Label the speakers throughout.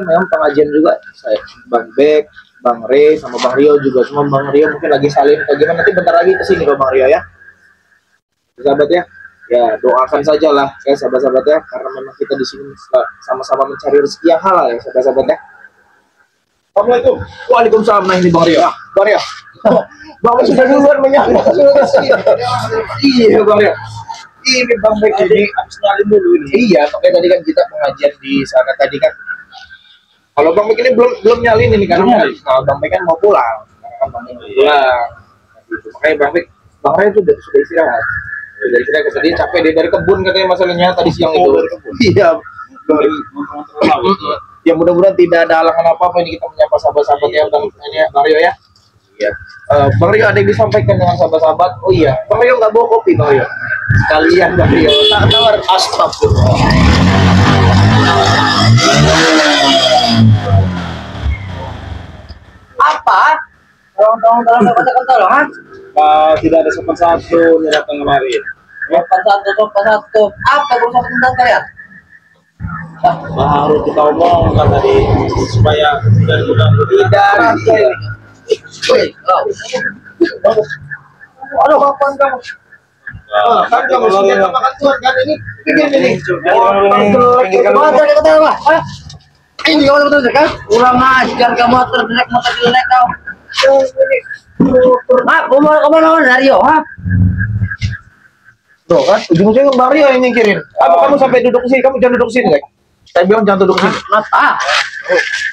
Speaker 1: memang pengajian juga saya, Bang Bek, Bang Re, sama Bang Rio juga. Cuma Bang Rio mungkin lagi salin atau gimana, nanti bentar lagi kesini kok Bang Rio ya. Sahabat ya, ya doakan saja lah ya sahabat-sahabat ya, karena memang kita di sini sama-sama mencari rezeki yang halal ya sahabat-sahabat ya. Assalamualaikum. Waalaikumsalam. Nah ini Bang Rio. Bang Rio. Bang Rio sudah duluan menyapa. Iya Bang Rio. Ini Bang Bek ini habis nyalin dulu ini. Iya, makanya tadi kan kita pengajian di sana tadi kan. Kalau Bang Bek ini belum nyalin ini karena Bang Bek kan mau pulang. Karena Bang Bek pulang. Makanya Bang Rio sudah istirahat. Dari kita tadi capek dia dari kebun katanya masalahnya tadi siang itu. Iya. Ya mudah-mudahan tidak ada halangan apa-apa ini kita menyapa sahabat-sahabat ya Bang Rio ya. Iya. Bang Rio ada yang disampaikan dengan sahabat-sahabat. Oh iya, Bang Rio nggak bawa kopi Bang Rio. Sekalian Bang Rio tawar astagfirullah. Apa? Tolong kata-kata tidak ada sopan satu yang datang kemarin. Sopan satu. Apa urusan tentang kalian? Baru kita omongkan tadi supaya tidak diganggu. Aduh, kapan kamu? Kan kamu sudah makan Tuhan kan ini ini. Ini kamu betul kan? Kurang ajar kamu terjelek kau. Kamu dari Rio, ha? Tuh kan, ujung-ujungnya Bang Rio yang nyingkirin. Apa kamu sampai duduk sini? Kamu jangan duduk sini, guys. Saya bilang jangan duduk sini. Kenapa?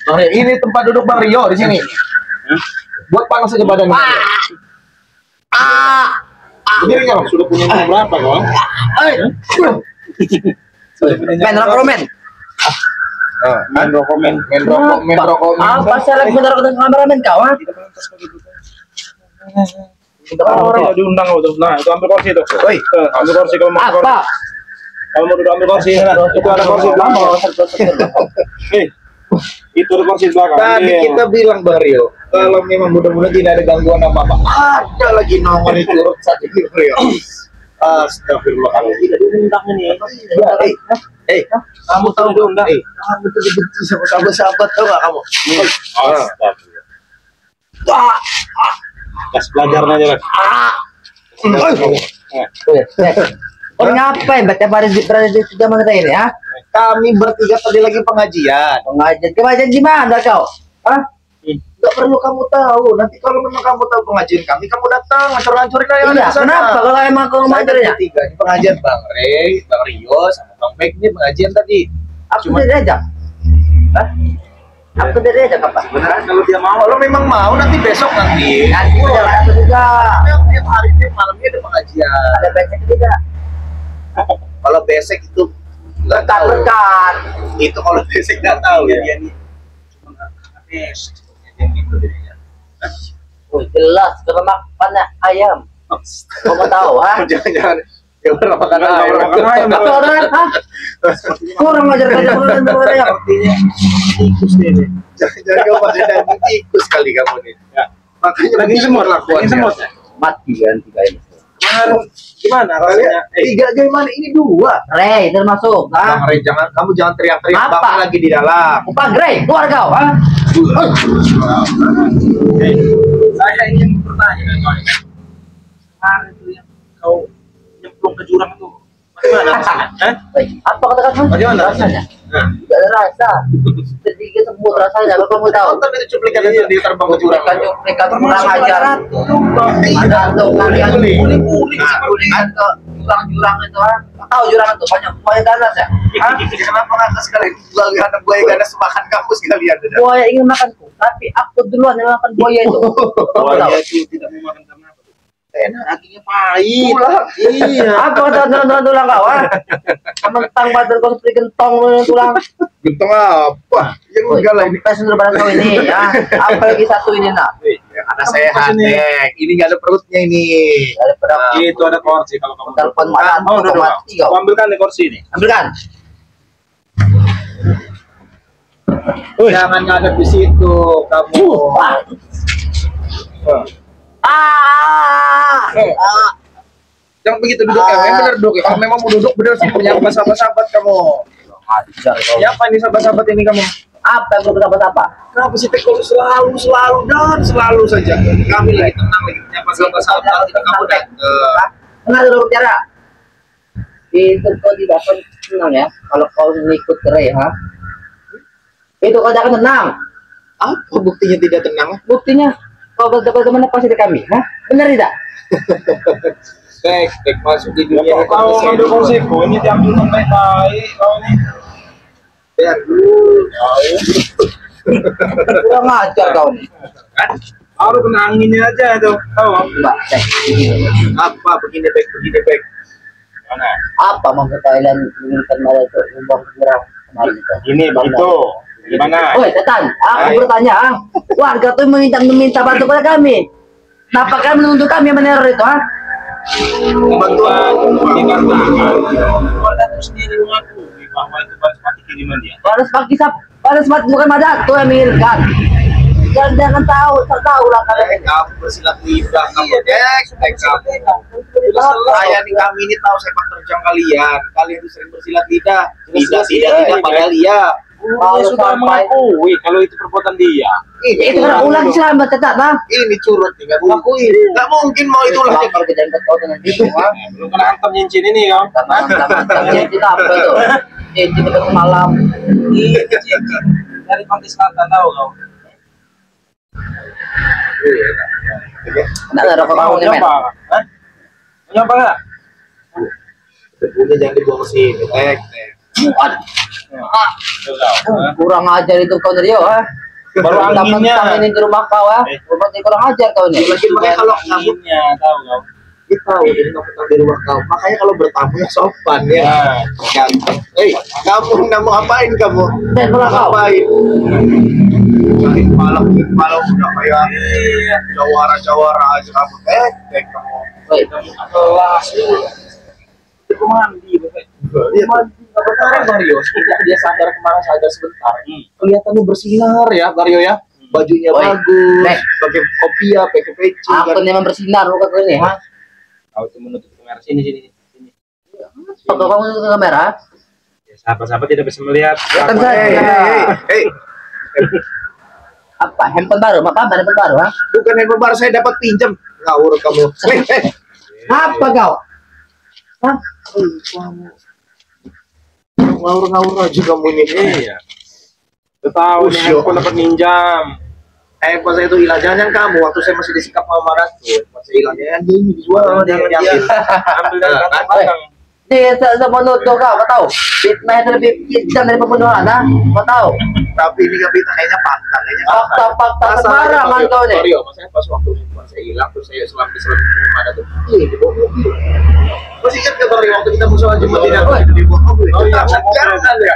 Speaker 1: Bang Rio, ini tempat duduk Bang Rio di sini. Buat panas saja badannya. Sendiri kamu sudah punya berapa kawan? Men rokok. Apa salah benar dengan kameramen kawan? Orang diundang loh. Nah, itu ambil kursi tuh. Woi, ambil kursi kalau mau. Apa? Kalau mau duduk ambil kursi, itu ada kursi belakang. Itu ada kursi belakang. Tadi kita bilang Bang Rio, kalau memang mudah-mudahan tidak ada gangguan apa-apa. Ada lagi nomor itu saat ini Bang Rio. Astagfirullahaladzim. Tidak diundang ini. Kamu tahu diundang? Kamu tuh dibenci sama sahabat-sahabat tahu nggak kamu? Astagfirullah. Kas pelajaran aja lah. Oh ngapain baca berada di zaman saya ini ya? Kami bertiga tadi lagi pengajian. Pengajian gimana kau? Hah? Gak perlu kamu tahu. Nanti kalau memang kamu tahu pengajian kami, kamu datang hancur-hancurin aja. Iya, kenapa? Kalau emang kamu ngajarnya? Tiga ini pengajian Bang Rey, Bang Rio, sama Bang Bek ini pengajian tadi. Aku cuma diajak. Hah? Aku dari aja apa? Beneran kalau dia mau, kalau memang mau nanti besok nanti. Nanti jalan juga. Tiap hari tiap malamnya ada pengajian. Ada besek juga. Kalau besek itu nggak tahu kan? Itu kalau besek nggak tahu ya dia nih. Cuma besek yang gitu dirinya. Oh jelas kalau makan ayam. Kamu tahu ha? Jangan-jangan. Ya pernah makan ayam. Apa orang? Kurang ajar saja orang ayam. Tikus ini. Jangan kau masih ada tikus kali kamu nih. Ya. Makanya lagi semut lakuannya. Mati kan tiga ini. Gimana rasanya? Tiga gimana? Ini dua. Rey termasuk. Bang Rey kamu jangan teriak-teriak. Bapak lagi di dalam. Bang Rey keluar kau. Saya ingin bertanya dengan kau. Kemarin itu yang kau nyemplung ke jurang itu bagaimana rasanya? Apa kata-kata? Bagaimana rasanya? Tidak ada rasa, sedikit semut rasanya. Kalau kamu tahu, tapi itu cuplikan itu dia terbang ke jurang. Cuplikan kurang ajar. Ada tuh kalian guling atau jurang itu ah. Tahu jurang itu banyak buaya ganas ya? Kenapa nggak sekali ada buaya ganas makan kamu sekalian? Buaya ingin makanku, tapi aku duluan yang makan buaya itu. Buaya itu tidak mau makan karena apa? Enak, dagingnya pahit. Iya. Apa tulang kau? Mentang badan kau seperti gentong tulang. Gentong apa? Yang enggak lah ini. Pasien lebaran kau ini ya. Apalagi satu ini nak. Ada sehat deh. Ini nggak ada perutnya ini. Ada perut. Itu ada kursi kalau kamu. Telepon makan. Oh, udah. Ambilkan nih kursi ini. Ambilkan. Jangan ngadep di situ kamu. Jangan begitu duduk ya, memang benar duduk ya. Kalau memang mau duduk benar sih punya sahabat-sahabat kamu. Siapa ini sahabat-sahabat ini kamu? Apa yang belum dapat apa?
Speaker 2: Kenapa sih Teh kalau selalu saja kami lagi tenang lagi menyapa sahabat-sahabat itu kamu datang.
Speaker 1: Kenal dulu bicara. Itu kau tidak akan tenang ya kalau kau mengikut cerai, ha? Itu kau tidak akan tenang.
Speaker 2: Apa buktinya tidak tenang?
Speaker 1: Buktinya kau bagaimana pasti kami, ha? Benar tidak?
Speaker 2: Tek masuk di dunia.
Speaker 3: Kau ngambil konsepku ini diambil dengan baik-baik kau ini.
Speaker 2: Biar
Speaker 1: Kurang ajar kau nih.
Speaker 2: kan?
Speaker 3: Harus kena anginnya aja tuh, tahu?
Speaker 1: Mbak,
Speaker 2: Apa begini baik.
Speaker 3: Mana?
Speaker 1: apa maksud kalian menginginkan malah untuk membuang pikiran kemarin itu?
Speaker 3: Gini begitu. Gimana?
Speaker 1: Woi, setan, aku bertanya, warga tuh meminta bantu kepada kami. Kenapa kalian menuntut kami meneror itu, ha?
Speaker 2: Bantuan
Speaker 3: Dikatakan keluarga itu sendiri mengakui bahwa itu Banaspati kiriman dia.
Speaker 1: Pada sempat bukan Madato yang mengirimkan. Jangan tahu lah kalian.
Speaker 2: kamu bersilat lidah kamu tek kamu. Saya nih kami ini tahu sepak terjang kalian itu sering bersilat lidah tidak padahal iya.
Speaker 3: Dia sudah mengakui kalau itu perbuatan dia.
Speaker 1: Itu kan ulang selamat tetap, ha?
Speaker 2: Ini curut nih nggak mengakui nggak mungkin mau itulah
Speaker 1: Lapar ke jangan kau dengan itu, ha?
Speaker 3: Belum kena hantam cincin ini kau.
Speaker 1: Cincin apa itu? Cincin itu malam.
Speaker 3: Iya, cincin dari pantai selatan tahu kau.
Speaker 1: Nggak ada kau nih, men.
Speaker 3: Hah? Nyoba nggak?
Speaker 2: Debunya jangan dibuang ke sini tek.
Speaker 1: Kurang ajar itu kau dari yo, ha?
Speaker 3: Baru anginnya.
Speaker 1: Ini ke rumah kau, ha? Berarti kurang ajar kau nih.
Speaker 2: Lagi makanya kalau kamu
Speaker 3: Anginnya tahu kau.
Speaker 2: kita tahu jadi kamu tahu di rumah kau makanya kalau bertamu ya sopan ya ganteng. Kamu nggak mau apain kamu?
Speaker 1: Dan malah kau.
Speaker 2: Ngapain? Malam udah kayak jawara aja kamu tek kamu.
Speaker 1: Woi,
Speaker 3: Kelas itu mandi,
Speaker 2: Iya,
Speaker 3: benar Mario.
Speaker 2: dia sadar kemarin sadar sebentar. Kelihatannya bersinar ya Mario ya. Bajunya
Speaker 1: Oi,
Speaker 2: bagus,
Speaker 1: Nek.
Speaker 2: pakai kopiah, pakai peci.
Speaker 1: aku memang bersinar muka kau ini, ha?
Speaker 3: Kau itu menutup kamera sini.
Speaker 1: Apa kamu ke kamera?
Speaker 3: Ya, sahabat-sahabat tidak bisa melihat.
Speaker 1: Kan saya.
Speaker 2: Hei,
Speaker 1: Apa? Handphone baru? Apa handphone baru, ha?
Speaker 2: bukan handphone baru saya dapat pinjam. Ngawur kamu.
Speaker 1: Apa kau? Hah?
Speaker 2: Kamu ngawur aja kamu ini.
Speaker 3: Iya. Kau tahu nih handphone dapat minjam.
Speaker 2: Handphone saya itu hilang. Jangan kamu waktu saya masih disikap sama Ratu. Masih hilangnya ini dijual. Jangan diambil.
Speaker 3: Ambil dari kantong belakang.
Speaker 1: Dia sama nuduh kau tahu? Fitnah itu lebih kejam dari pembunuhan, ha? Kau tahu?
Speaker 2: Tapi ini nggak bisa kayaknya fakta.
Speaker 1: Fakta sembarangan kau nih.
Speaker 2: Mario, maksudnya pas waktu handphone saya hilang terus saya selam di mana tuh? Iya di bawah mobil. Masih ingat nggak Mario waktu kita musola Jumat ini di bawah mobil? Jangan ya.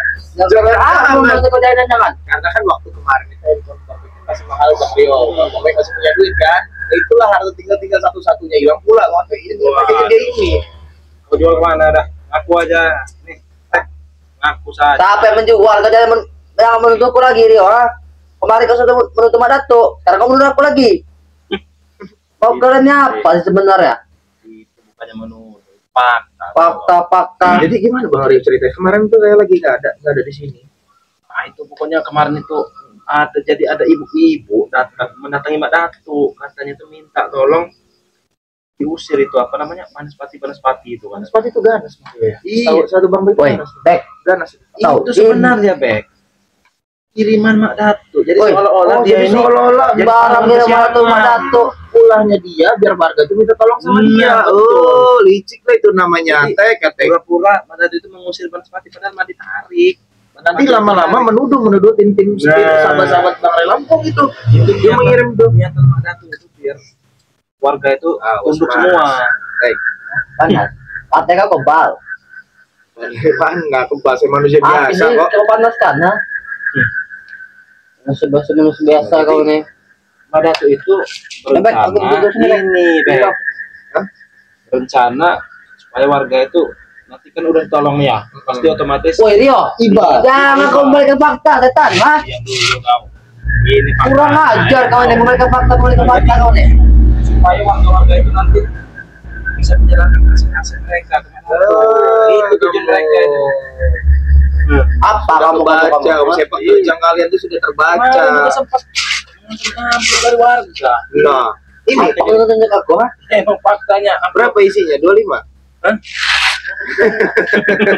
Speaker 1: Jangan masuk ke jangan.
Speaker 2: Karena kan waktu kemarin itu handphone bapak itu masih mahal Mario. Pokoknya masih punya duit kan? Nah, itulah harta tinggal satu-satunya hilang pula. Waktu ini pakai dia ini.
Speaker 3: Kau jual kemana dah? Ngaku aja. Nih, ngaku saja.
Speaker 1: Siapa yang menjual? Kau jangan yang menuduhku lagi, Rio, ha? Kemarin kau sudah menuduh Madato, sekarang kau menuduh aku lagi. Kau kaliannya apa sih sebenarnya?
Speaker 3: Itu bukannya menuduh. Fakta.
Speaker 1: Fakta.
Speaker 2: Jadi gimana Bang Mario ceritanya? Kemarin tuh saya lagi nggak ada di sini.
Speaker 3: Nah, itu pokoknya kemarin itu ada ibu-ibu datang mendatangi Mbak Datu, katanya tuh minta tolong diusir itu apa namanya Banaspati itu kan.
Speaker 2: Seperti itu ganas.
Speaker 3: Iya.
Speaker 2: Satu Bang Bek.
Speaker 1: Woi, Bek.
Speaker 2: Ganas.
Speaker 1: Tahu,
Speaker 3: Itu sebenarnya Bek kiriman Mak Datu. Jadi
Speaker 1: Woi,
Speaker 3: seolah-olah dia
Speaker 2: Jadi
Speaker 3: ini
Speaker 2: seolah-olah
Speaker 3: jadi
Speaker 1: barang
Speaker 3: orang
Speaker 1: kiriman tuh Madato.
Speaker 2: ulahnya dia biar warga itu minta tolong sama dia.
Speaker 3: betul.
Speaker 2: Licik lah itu namanya.
Speaker 3: Jadi,
Speaker 2: Tek.
Speaker 3: pura-pura Mak Datu itu mengusir Banaspati padahal Mak ditarik.
Speaker 2: Nanti lama-lama menuduh tim sahabat-sahabat Bang Ray Lampung itu. Dia mengirim
Speaker 3: niatan Mak Datu itu biar warga itu tunduk semua.
Speaker 2: Baik.
Speaker 1: Panas. Katanya kau kebal.
Speaker 2: Pan nggak kebal saya manusia biasa
Speaker 1: Ini
Speaker 2: kok.
Speaker 1: kau panas kan, ha? Manusia biasa kau nih.
Speaker 3: Mak Datu itu
Speaker 1: Bek, aku
Speaker 3: berencana
Speaker 1: duduk sini, Bek.
Speaker 3: ini Bek.
Speaker 2: Hah?
Speaker 3: Rencana supaya warga itu nanti kan udah tolong nih ya, pasti otomatis.
Speaker 1: Woi, Rio.
Speaker 2: Iba.
Speaker 1: Jangan kau memberikan fakta, setan, ha?
Speaker 3: Diam dulu kau. Ini fakta.
Speaker 1: Kurang ajar kau nih memberikan fakta kau nih.
Speaker 3: Supaya warga-warga itu nanti bisa menjalankan aksi mereka. Itu tujuan mereka itu.
Speaker 1: Apa
Speaker 2: Sudah
Speaker 1: kamu
Speaker 2: terbaca,
Speaker 1: kamu?
Speaker 2: sepak terjang kalian itu sudah terbaca.
Speaker 3: Kemarin juga sempat ngambil dari warga.
Speaker 2: Nah, ini
Speaker 1: Apa kamu tunjuk aku? Ha?
Speaker 3: Emang faktanya
Speaker 2: berapa isinya? 25.
Speaker 3: Hah?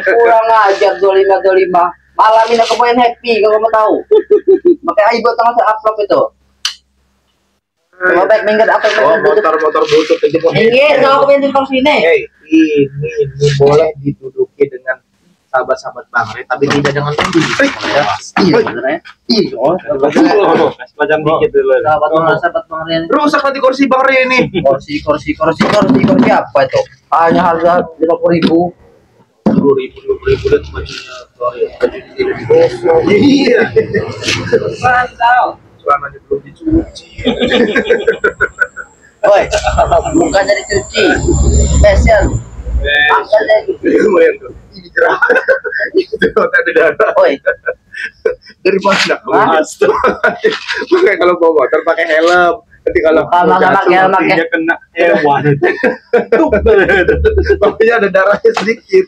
Speaker 1: Kurang ajar 25. Malam ini aku main happy, kalau kamu tahu. Makanya ibu tengah saya upload itu. Coba baik minggat apa
Speaker 2: Oh, motor-motor butut aja mau.
Speaker 1: Minggir, kalau aku pengen di sini.
Speaker 2: Hey, ini boleh diduduki dengan sahabat-sahabat Bang Re, tapi tidak dengan ini.
Speaker 1: Iya sebenarnya. Iya.
Speaker 3: Macam dikit dulu.
Speaker 1: Sahabat pengen.
Speaker 2: Rusak nanti kursi Bang Re ini.
Speaker 1: Kursi apa itu? Hanya harga 50.000.
Speaker 2: 10.000 dan bajunya. Iya.
Speaker 3: Mantap.
Speaker 2: Celananya belum dicuci.
Speaker 1: Woi, bukannya dicuci. Spesial. Angkat aja.
Speaker 2: Lumayan tuh. Ini cerah. Itu ada darah.
Speaker 1: Woi,
Speaker 2: Dari mana?
Speaker 1: Hah?
Speaker 2: Makanya kalau bawa motor pakai helm. Nanti kalau
Speaker 1: Kalau nggak pakai helm, pakai.
Speaker 3: Dia kena hewan.
Speaker 2: makanya ada darahnya sedikit.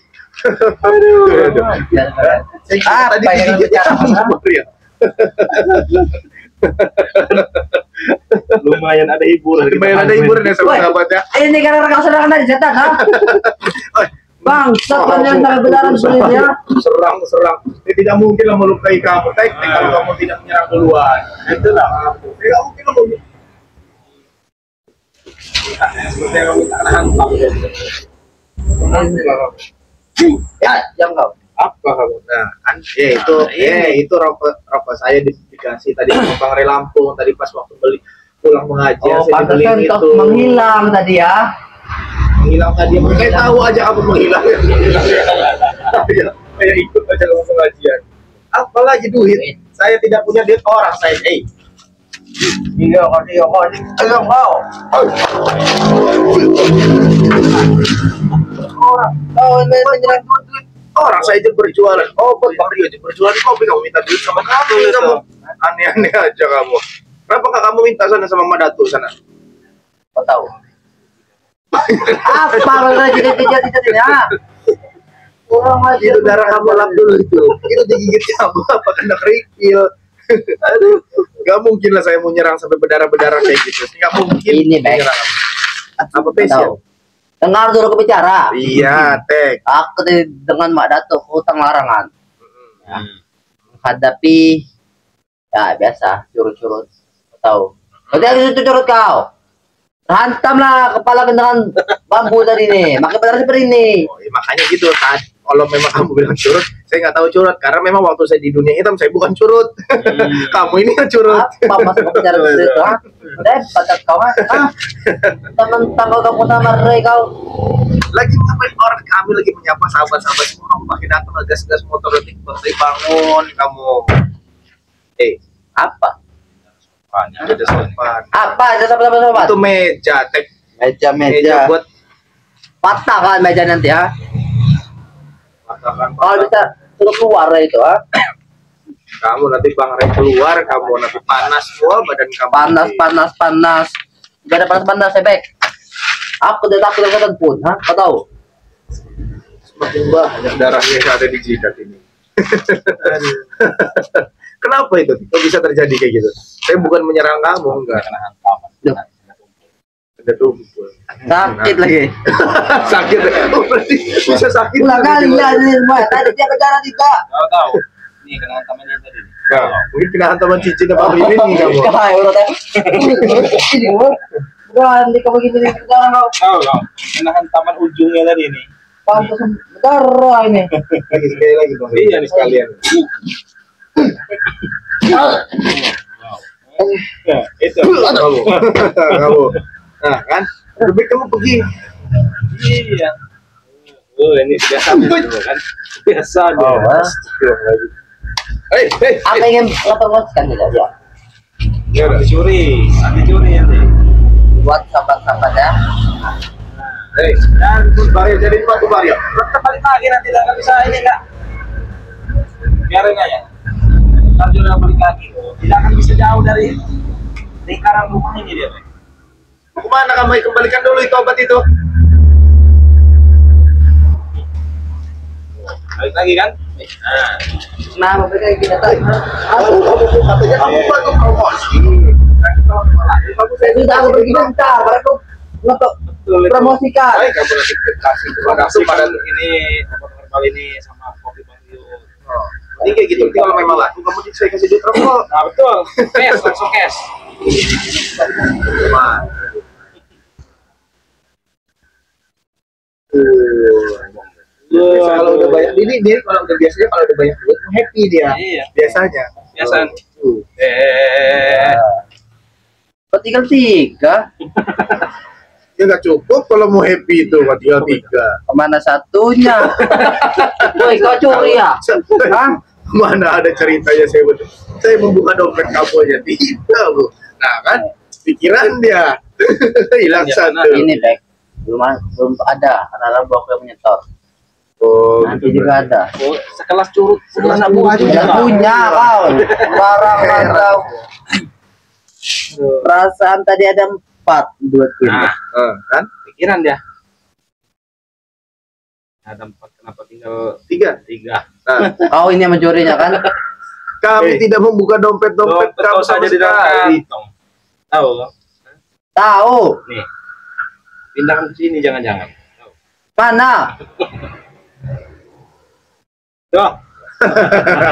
Speaker 1: Apa
Speaker 2: Tadi
Speaker 1: yang
Speaker 2: digigit
Speaker 1: bicara?
Speaker 2: ya.
Speaker 3: Lumayan ada hiburan.
Speaker 2: Lumayan ada hiburan ya sama
Speaker 1: Woi.
Speaker 2: sahabatnya.
Speaker 1: Ini karena rekan saudara dari cetak, ha? Bang, kan yang sampai benaran sebenarnya.
Speaker 2: Serang. Ini tidak mungkin lah melukai kamu. Teknik kalau kamu tidak menyerang duluan. Itulah kamu. Tidak mungkin lah melukai. Seperti yang kamu tak hantam.
Speaker 1: Ya, jam kau.
Speaker 2: Apa kamu? Nah, kan itu rokok saya dikasih tadi sama Bang Re Lampung tadi pas waktu beli pulang mengajar
Speaker 1: Oh,
Speaker 2: saya
Speaker 1: pantesan
Speaker 2: dibeliin
Speaker 1: untuk
Speaker 2: itu.
Speaker 1: menghilang tadi ya.
Speaker 2: Menghilang tadi. Kayak tahu aja kamu menghilang. Saya ikut aja kamu pengajian. Apalagi duit. Saya tidak punya duit orang saya.
Speaker 1: Iya, kau. Oh, menyerang
Speaker 2: duit orang saya aja berjualan. Oh, Bang Rio aja berjualan kopi kamu minta duit sama kamu. Aneh-aneh aja kamu. Kenapa nggak kamu minta sana sama Madatu sana?
Speaker 1: kau tahu. Apa kalau tidak ya? Kurang aja.
Speaker 2: Itu darah kamu lap dulu itu. Itu digigit kamu apa kena kerikil. Aduh, nggak mungkin lah saya mau nyerang sampai berdarah-berdarah kayak gitu. Nggak mungkin.
Speaker 1: Ini, Bek.
Speaker 2: menyerang kamu. Apa spesial?
Speaker 1: Dengar dulu aku bicara.
Speaker 2: Iya, Tek.
Speaker 1: Aku dengan Mak Datuk hutang larangan. Menghadapi ya biasa curut-curut. Tahu. Berarti aku curut kau. Hantamlah kepala dengan bambu tadi nih. Makin benar seperti ini.
Speaker 2: Oh, ya, makanya gitu kan. Kalau memang kamu bilang curut, saya nggak tahu curut karena memang waktu saya di dunia hitam saya bukan curut. Kamu ini yang curut.
Speaker 1: Apa masuk ke bicara seperti itu? Pacat kau ah. Teman-teman kamu tamar kau.
Speaker 2: Lagi ngapain orang kami lagi menyapa sahabat-sahabat semua kamu pakai datang gas-gas motor detik bangun kamu.
Speaker 1: Apa?
Speaker 2: Ada sopan.
Speaker 1: Apa ada sobat-sobat?
Speaker 2: Itu meja, Tek.
Speaker 1: Meja
Speaker 2: Meja buat
Speaker 1: patah kan meja nanti ya.
Speaker 2: masakan.
Speaker 1: Kalau bisa suruh keluar lah itu ah.
Speaker 2: Kamu nanti Bang Re keluar, kamu nanti panas semua badan kamu.
Speaker 1: Panas. Gak ada panas sebek. Aku udah takut dengan pun, ha? Kau tahu?
Speaker 2: Semakin banyak darahnya yang ada di jidat ini. Kenapa itu? Kok bisa terjadi kayak gitu? Saya bukan menyerang kamu, enggak.
Speaker 3: Kena hantaman.
Speaker 1: Duh.
Speaker 2: Ada tumpul.
Speaker 1: Sakit lagi.
Speaker 2: Sakit. Oh, berarti bisa sakit.
Speaker 1: Ulang kali ya ini semua. Tadi dia bicara tiga.
Speaker 3: Tahu. Ini kena hantaman yang tadi.
Speaker 2: Nah, mungkin kena hantaman cincin apa ini nih kamu.
Speaker 1: Kau urut ya. Ini gua. Berani kamu gitu nih sekarang kau.
Speaker 3: Tahu. Kena hantaman ujungnya tadi nih.
Speaker 1: Pantas darah ini.
Speaker 2: Lagi sekali lagi Bang.
Speaker 3: Iya nih sekalian. Ya, itu.
Speaker 2: Kamu. Nah, kan? Lebih kamu pergi.
Speaker 3: Iya. Oh, ini biasa dulu kan. Biasa
Speaker 1: Oh,
Speaker 3: dulu.
Speaker 1: Apa yang laporkan tidak ya?
Speaker 3: Ya udah dicuri ya nih.
Speaker 1: Buat sahabat-sahabat ya.
Speaker 2: Dan Baril jadi batu Baril.
Speaker 3: Tetap balik lagi nanti nggak bisa ini nggak. Biarin aja. Kalau sudah balik lagi, tidak akan bisa jauh dari lingkaran rumah ini dia.
Speaker 2: Kemana kamu kembalikan dulu itu obat itu?
Speaker 3: Balik lagi kan? Nah,
Speaker 1: Nah, mereka kita tahu.
Speaker 2: Kamu katanya kamu baru promosi.
Speaker 1: Saya sudah aku pergi bentar, baru aku untuk promosikan.
Speaker 2: Baik, kamu nanti kasih
Speaker 3: terima kasih pada ini herbal ini sama kopi Bang Dio.
Speaker 2: Jadi kayak gitu, nanti kalau memang laku kamu saya kasih duit rokok.
Speaker 3: Nah, betul. Cash, langsung cash.
Speaker 2: Kalau udah banyak, ini dia kalau udah biasanya kalau udah banyak duit happy dia.
Speaker 3: Iya.
Speaker 2: Biasanya.
Speaker 3: Biasaan.
Speaker 1: Kok tinggal 3?
Speaker 2: Ya nggak cukup kalau mau happy itu tinggal 3.
Speaker 1: Kemana satunya? Woi, kau curi ya? Hah?
Speaker 2: Mana ada ceritanya saya membuka dompet kamu aja tidak, Bu. Nah kan pikiran dia hilang
Speaker 3: Ya,
Speaker 2: satu.
Speaker 1: Ini Bek, belum ada anak-anak bawa yang menyetor.
Speaker 2: Oh,
Speaker 1: Nanti juga ada.
Speaker 3: Oh, sekelas curut, sekelas anak buah juga.
Speaker 1: Yang punya kau, barang mantap. Perasaan tadi ada 4 duit ini.
Speaker 3: Nah,
Speaker 2: kan
Speaker 3: pikiran dia. Ada 4, kenapa tinggal
Speaker 2: 3.
Speaker 3: 3?
Speaker 2: Nah,
Speaker 1: Kau ini yang mencurinya kan?
Speaker 2: kami tidak membuka dompet kamu
Speaker 3: Tahu saja di dalam
Speaker 2: sekali.
Speaker 3: kantong. Tahu loh.
Speaker 1: Tahu.
Speaker 3: Nih. Pindahkan ke sini jangan-jangan. Tahu.
Speaker 1: Mana?
Speaker 3: Tuh.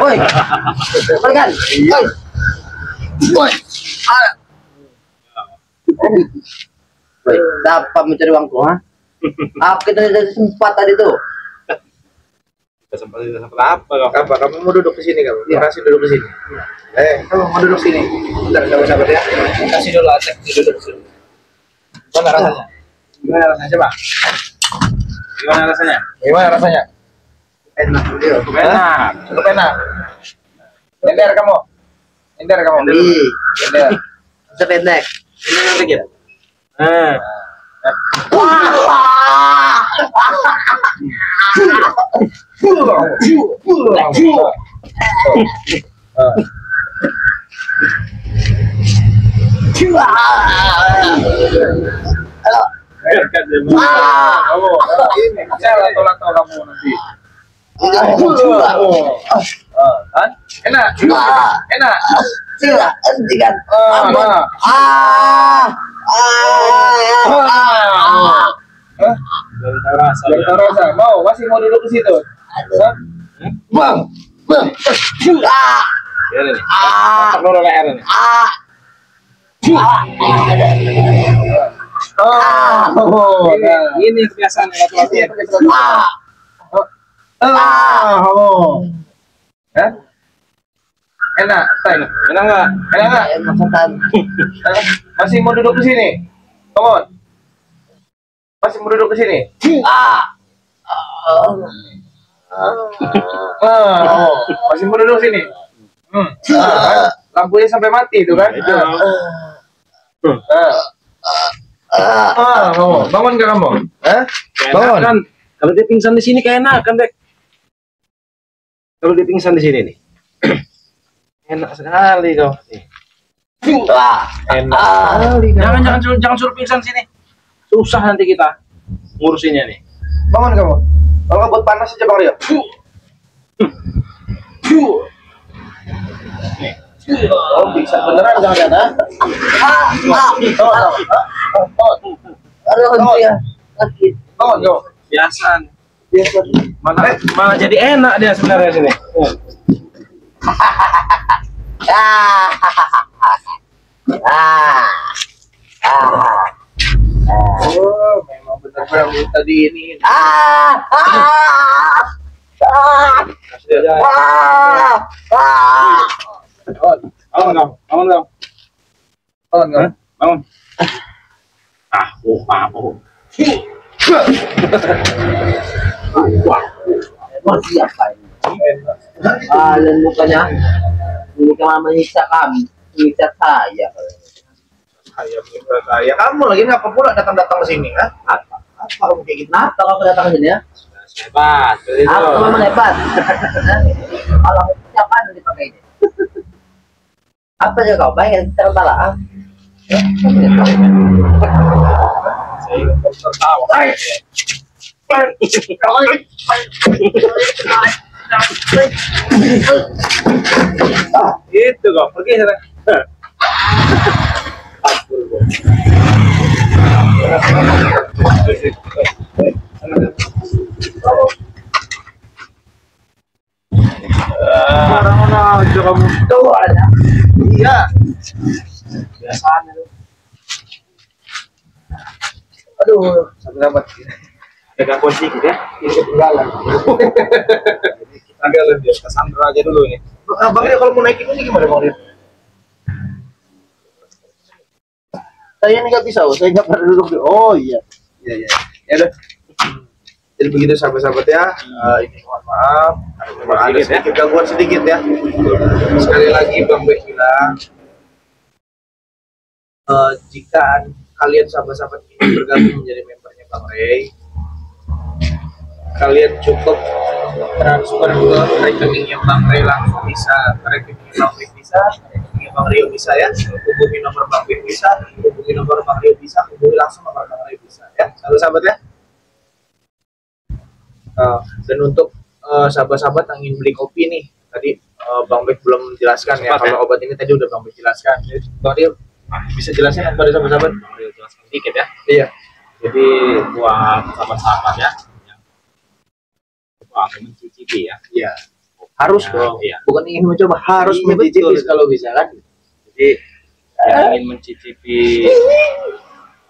Speaker 1: Woi. Pergan. Woi. Woi. Woi, dapat mencuri uangku, ha? Apa kita jadi sempat tadi tuh?
Speaker 3: Sempat apa kau?
Speaker 2: Apa kamu mau duduk di sini kamu?
Speaker 1: Ya.
Speaker 2: Kasih duduk di sini. Kamu mau duduk sini. Bentar, sabar ya. Kasih dulu acek duduk sini. Gimana rasanya?
Speaker 3: Gimana rasanya coba? Gimana rasanya?
Speaker 2: Gimana rasanya? Enak.
Speaker 3: Enak.
Speaker 2: Cukup enak. Nyender kamu. Nyender kamu.
Speaker 1: Ih,
Speaker 2: Nyender.
Speaker 1: sependek.
Speaker 3: Ini yang dikit.
Speaker 2: Ini saya lato-lato kamu nanti. Kan? Enak. Enak.
Speaker 1: Sila, hentikan.
Speaker 2: Nah. Dari rasa. Mau masih mau duduk di situ?
Speaker 1: Bang.
Speaker 3: Ya nih. Tak dulu leher nih. Ini kebiasaan laki-laki.
Speaker 2: Enak, Tay.
Speaker 3: Enak nggak?
Speaker 2: Enak nggak?
Speaker 1: Maksudkan.
Speaker 2: Masih mau duduk di sini? Come on. Masih mau duduk di sini? Masih mau duduk sini? Lampunya sampai mati itu kan? Kamu bangun nggak kamu?
Speaker 3: Bangun. Kan, kalau dia pingsan di sini kayak enak kan, Dek? Kalau dia pingsan di sini nih. Enak sekali kau. Nih. Enak sekali. Jangan suruh pingsan sini. Susah nanti kita ngurusinnya nih.
Speaker 2: Bangun kamu. Kalau nggak buat panas aja Bang Rio. Oh bisa beneran jangan-jangan?
Speaker 1: Aduh, dia sakit.
Speaker 2: Bangun kamu.
Speaker 3: Biasa. Malah jadi enak dia sebenarnya sini.
Speaker 2: Oh, memang benar-benar tadi ini.
Speaker 3: Kasih dia aja. Bangun kau. Bangun kau.
Speaker 2: Bangun kamu.
Speaker 3: Bangun.
Speaker 1: Emang siapa ini? Dan mukanya ini kemana menyiksa kami, menyiksa saya.
Speaker 2: Saya kamu lagi ngapa pula datang-datang ke sini, ha? Apa kamu kayak gitu?
Speaker 1: Kenapa kau datang ke sini ya?
Speaker 3: Hebat.
Speaker 1: Aku memang hebat. Kalau siapa yang dipakai ini? Apa aja kau bayar secara bala?
Speaker 3: Saya tertawa. Gitu kok, pergi sana. Orang aja kamu.
Speaker 1: Tuh ada.
Speaker 2: Iya.
Speaker 3: Biasaan itu.
Speaker 1: Aduh,
Speaker 2: Sampai dapat.
Speaker 3: Pegang kunci gitu ya.
Speaker 1: ini ketinggalan.
Speaker 2: Tinggal dia ke Sandra aja dulu ini. Bang Rio kalau mau naik ini gimana Bang Rio?
Speaker 1: Saya ini nggak bisa, saya nggak pernah duduk di. Oh iya.
Speaker 2: Iya iya. Ya udah. Jadi begitu sahabat-sahabat ya. Ini mohon maaf. Memang ada sedikit gangguan sedikit ya. Sekali lagi Bang Bek bilang, jika kalian sahabat-sahabat ini bergabung menjadi membernya Bang Ray, kalian cukup transfer ke rekeningnya Bang Ray langsung bisa, ke rekeningnya Bang Ray bisa, ke rekeningnya Bang Rio bisa ya. Hubungi nomor Bang Ray bisa, hubungi nomor Bang Rio bisa, hubungi langsung nomor Bang Ray bisa ya. Sahabat-sahabat ya. Dan untuk sahabat-sahabat yang ingin beli kopi nih, tadi Bang Bek belum menjelaskan ya. Kalau obat ini tadi udah Bang Bek jelaskan. Jadi, Bang Rio bisa jelasin kepada sahabat-sahabat?
Speaker 3: Bang Rio jelaskan sedikit ya.
Speaker 2: Iya.
Speaker 3: Jadi buat sahabat-sahabat ya, yang coba atau mencicipi ya.
Speaker 2: Iya.
Speaker 1: Harus
Speaker 3: Ya,
Speaker 1: dong.
Speaker 3: iya.
Speaker 1: Bukan ingin mencoba, harus
Speaker 2: Iya,
Speaker 1: mencicipi
Speaker 2: betul.
Speaker 1: kalau bisa kan.
Speaker 3: Jadi yang ingin mencicipi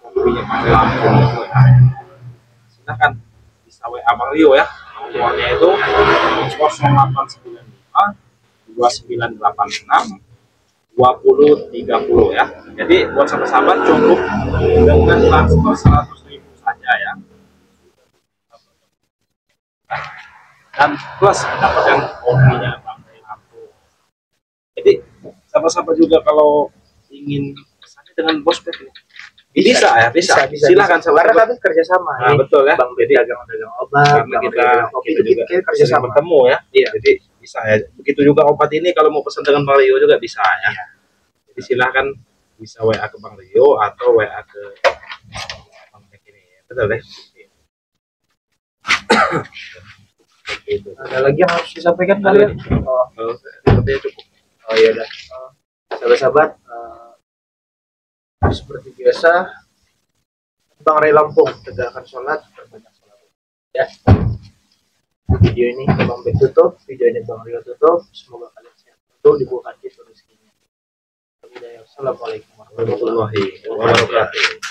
Speaker 3: kopinya Bang Lampung itu ya, silakan bisa WA Bang Rio ya. Nomornya itu 0895 2986 2030 ya. Jadi buat sahabat-sahabat cukup dengan transfer 100.000 saja ya. Dan plus mendapatkan kopinya Bang Ray Lampung. Jadi sahabat-sahabat juga kalau ingin pesannya dengan bos Bek ini. Bisa ya, bisa. Silakan
Speaker 1: Karena
Speaker 3: sahabat.
Speaker 1: kami kerjasama.
Speaker 3: Nah,
Speaker 1: nih.
Speaker 3: betul ya.
Speaker 1: Bang Bedi dagang obat,
Speaker 3: Karena
Speaker 1: Bang
Speaker 3: kita
Speaker 1: Rio dagang kopi,
Speaker 3: kita
Speaker 1: itu
Speaker 3: juga
Speaker 1: kita kerjasama.
Speaker 3: bertemu ya.
Speaker 2: Iya.
Speaker 3: Jadi bisa ya. Begitu juga obat ini kalau mau pesan dengan Bang Rio juga bisa ya. Jadi silakan bisa WA ke Bang Rio atau WA ke Bang Bek ini ya. Betul deh. Itu.
Speaker 1: Ada lagi yang harus disampaikan kalian? Oh,
Speaker 3: Kalau sepertinya cukup.
Speaker 1: oh iya dah. Sahabat-sahabat, seperti biasa, Bang Ray Lampung tegakkan sholat, perbanyak sholat. Ya. Video ini Bang Bek tutup, video ini Bang Rio tutup. Semoga kalian sehat. Betul dibuka pintu rezekinya. Assalamualaikum warahmatullahi
Speaker 3: Warahmatullahi wabarakatuh.